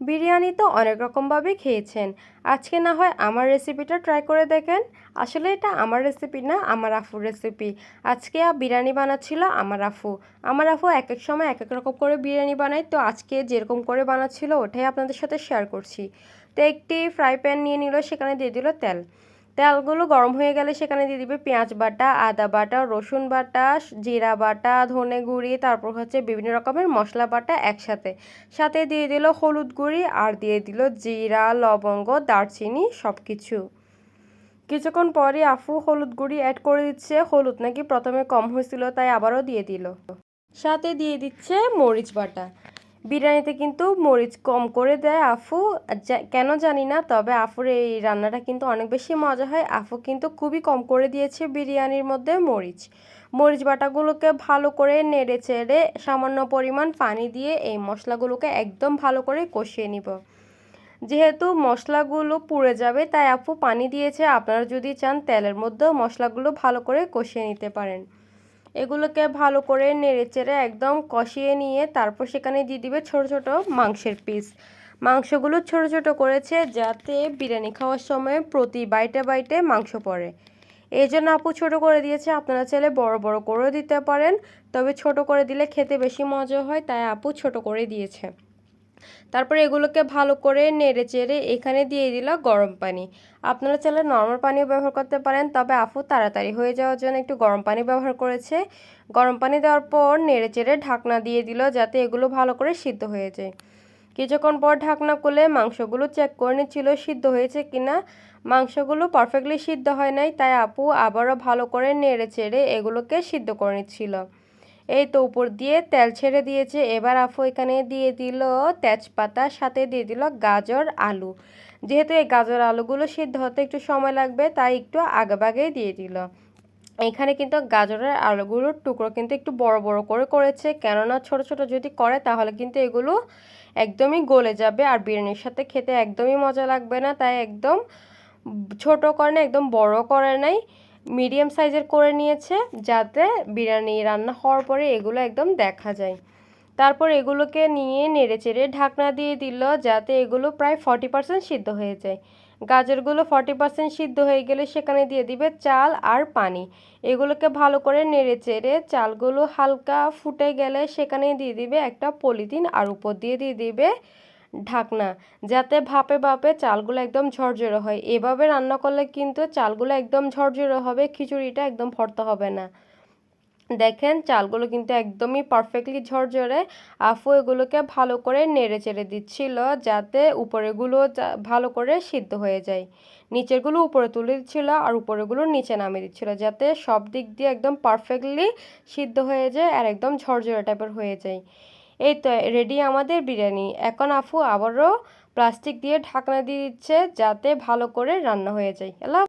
বিরিয়ানি তো অনেক রকমভাবে খেয়েছেন। আজকে না হয় আমার রেসিপিটা ট্রাই করে দেখেন। আসলে এটা আমার রেসিপি না, আমার আফুর রেসিপি। আজকে বিরিয়ানি বানাচ্ছিল আমার আফু। আমার আফু একেক সময় একেক রকম করে বিরিয়ানি বানায়। তো আজকে যেরকম করে বানাচ্ছিল ওটাই আপনাদের সাথে শেয়ার করছি। তো একটি ফ্রাই প্যান নিয়ে নিল, সেখানে দিয়ে দিল তেল। তেলগুলো গরম হয়ে গেলে সেখানে দিয়ে দিবে পেঁয়াজ বাটা, আদা বাটা, রসুন বাটা, জিরা বাটা, ধনে গুঁড়ি, তারপর হচ্ছে বিভিন্ন রকমের মশলা বাটা একসাথে। সাথে দিয়ে দিল হলুদ গুঁড়ি আর দিয়ে দিল জিরা, লবঙ্গ, দারচিনি সব কিছু। কিছুক্ষণ পরে আফু হলুদ গুঁড়ি অ্যাড করে দিচ্ছে। হলুদ নাকি প্রথমে কম হয়েছিল, তাই আবারও দিয়ে দিল। সাথে দিয়ে দিচ্ছে মরিচ বাটা। বিরিয়ানিতে কিন্তু মরিচ কম করে দেয় আফু, কেন জানি না, তবে আফুর এই রান্নাটা কিন্তু অনেক বেশি মজা হয়। আফু কিন্তু খুবই কম করে দিয়েছে বিরিয়ানির মধ্যে মরিচ। মরিচ বাটাগুলোকে ভালো করে নেড়ে চেড়ে সামান্য পরিমাণ পানি দিয়ে এই মশলাগুলোকে একদম ভালো করে কষিয়ে নিব। যেহেতু মশলাগুলো পুড়ে যাবে তাই আপু পানি দিয়েছে। আপনারা যদি চান তেলের মধ্যেও মশলাগুলো ভালো করে কষিয়ে নিতে পারেন। এগুলোকে ভালো করে নেড়েচেড়ে একদম কষিয়ে নিয়ে তারপর সেখানে দিয়ে দিবে ছোট ছোট মাংসের পিস। মাংসগুলো ছোট ছোট করেছে যাতে বিরিয়ানি খাওয়ার সময় প্রতি বাইটে বাইটে মাংস পড়ে। এই জন্য আপু ছোট করে দিয়েছে। আপনারা চাইলে বড় বড় করেও দিতে পারেন, তবে ছোট করে দিলে খেতে বেশি মজা হয়, তাই আপু ছোট করে দিয়েছে। তারপরে এগুলোকে ভালো করে নেড়ে চেড়ে এখানে দিয়ে দিল গরম পানি। আপনারা চাইলে নর্মাল পানিও ব্যবহার করতে পারেন, তবে আফু তাড়াতাড়ি হয়ে যাওয়ার জন্য একটু গরম পানি ব্যবহার করেছে। গরম পানি দেওয়ার পর নেড়ে চেড়ে ঢাকনা দিয়ে দিল যাতে এগুলো ভালো করে সিদ্ধ হয়ে যায়। কিছুক্ষণ পর ঢাকনা খুলে মাংসগুলো চেক করে নিচ্ছিল সিদ্ধ হয়েছে কিনা। মাংসগুলো পারফেক্টলি সিদ্ধ হয় নাই, তাই আপু আবারও ভালো করে নেড়ে চেড়ে এগুলোকে সিদ্ধ করে নিচ্ছিল। এই তো উপর দিয়ে তেল ছেড়ে দিয়েছে। এবার আফু এখানে দিয়ে দিল তেজপাতা, সাথে দিয়ে দিল গাজর, আলু। যেহেতু এই গাজর আলুগুলো সিদ্ধ হতে একটু সময় লাগবে তাই একটু আগেভাগেই দিয়ে দিল। এখানে কিন্তু গাজরের আলুগুলোর টুকরো কিন্তু একটু বড় বড় করে করেছে, কেননা ছোট ছোট যদি করে তাহলে কিন্তু এগুলো একদমই গলে যাবে আর বিরিয়ানির সাথে খেতে একদমই মজা লাগবে না। তাই একদম ছোট করে না, একদম বড় করে নাই, মিডিয়াম সাইজের করে নিয়েছে যাতে বিরিয়ানি রান্না হওয়ার পরে এগুলো একদম দেখা যায়। তারপর এগুলোকে নিয়ে নেড়েচেড়ে ঢাকনা দিয়ে দিল যাতে এগুলো প্রায় 40% সিদ্ধ হয়ে যায়। গাজরগুলো 40% সিদ্ধ হয়ে গেলে সেখানে দিয়ে দিবে চাল আর পানি। এগুলোকে ভালো করে নেড়েচেড়ে চালগুলো হালকা ফুটে গেলে সেখানে দিয়ে দিবে একটা পলিথিন আর উপর দিয়ে দিয়ে দিবে ঢাকনা, যাতে ভাপে ভাপে চালগুলো একদম ঝরঝরে হয়। এভাবে রান্না করলে কিন্তু চালগুলো একদম ঝরঝরে হবে, খিচুড়িটা একদম ভর্তা হবে না। দেখেন চালগুলো কিন্তু একদমই পারফেক্টলি ঝরঝরে। আফু এগুলোকে ভালো করে নেড়ে চেড়ে দিচ্ছিল যাতে উপরেগুলো ভালো করে সিদ্ধ হয়ে যায়। নিচেরগুলো উপরে তুলে দিচ্ছিল আর উপরেগুলো নিচে নামিয়ে দিচ্ছিল যাতে সব দিক দিয়ে একদম পারফেক্টলি সিদ্ধ হয়ে যায় আর একদম ঝরঝরে টাইপের হয়ে যায়। এই তো রেডি আমাদের বিরিয়ানি। এখন আফু আবারও প্লাস্টিক দিয়ে ঢাকনা দিয়ে দিচ্ছে যাতে ভালো করে রান্না হয়ে যায়।